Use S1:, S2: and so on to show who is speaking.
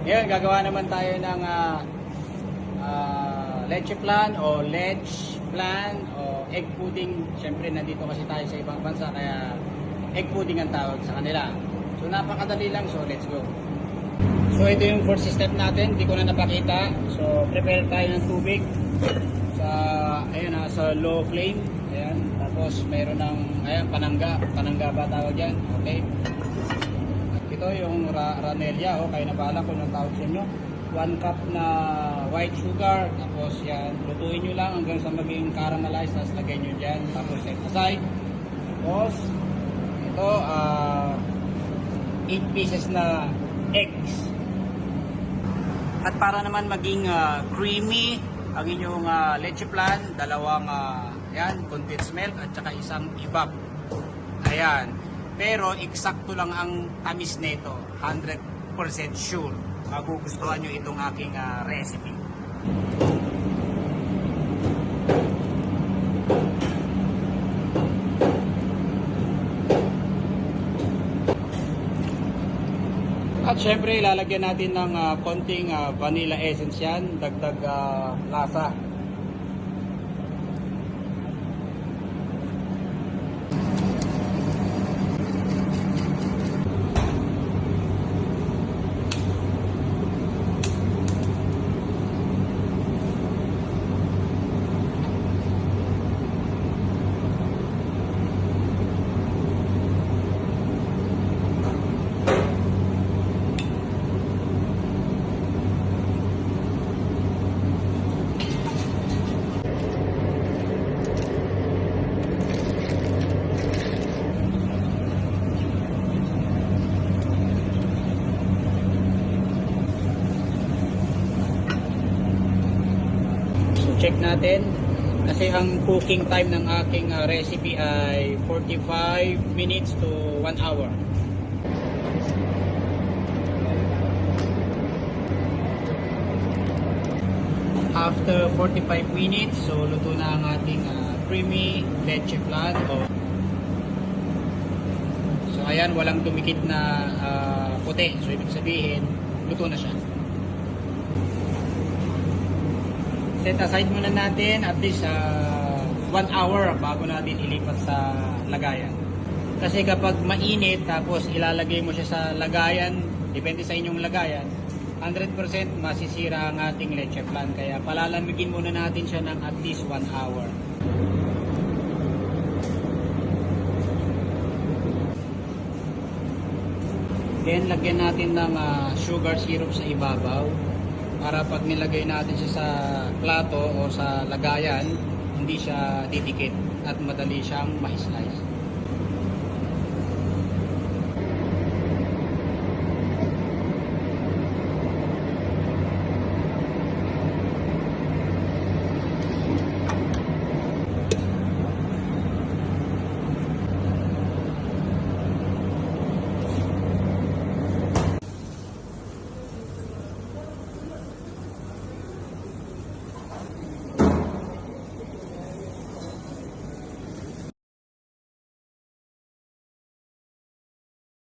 S1: Ngayon, gagawa naman tayo ng leche plan o lech plan o egg pudding. Siyempre, nandito kasi tayo sa ibang bansa, kaya egg pudding ang tawag sa kanila. So, napakadali lang. So, let's go. So, ito yung first step natin. Hindi ko na napakita. So, prepare tayo ng tubig sa, ayun, sa low flame. Ayan. Tapos, mayroon ng, ayan, panangga. Panangga ba tawag yan? Okay. At ito yung ranelya. O, kayo na bahala kung anong tawag sa inyo. 1 cup na white sugar. Tapos, yan. Lutuin nyo lang hanggang sa maging caramelized. Tapos, lagay nyo dyan. Tapos, set aside. Tapos, ito, 8 pieces na eggs. At para naman maging creamy ang inyong leche plan, dalawang yan, condensed milk at saka isang ibab. Ayan. Pero eksakto lang ang tamis nito. 100% sure. Magugustuhan nyo itong aking recipe. At syempre, ilalagyan natin ng konting vanilla essence yan, dagdag lasa. Check natin kasi ang cooking time ng aking recipe ay 45 minutes to 1 hour. After 45 minutes, so luto na ang ating creamy leche flan. So ayan, walang dumikit na puti. So ibig sabihin, luto na siya. Set aside muna natin at least 1 hour bago natin ilipat sa lagayan. Kasi kapag mainit tapos ilalagay mo siya sa lagayan, depende sa inyong lagayan, 100% masisira ang ating leche flan. Kaya palalamigin muna natin siya ng at least 1 hour. Then lagyan natin ng sugar syrup sa ibabaw. Para pag nilagay natin siya sa plato o sa lagayan, hindi siya didikit at madali siyang ma-slice.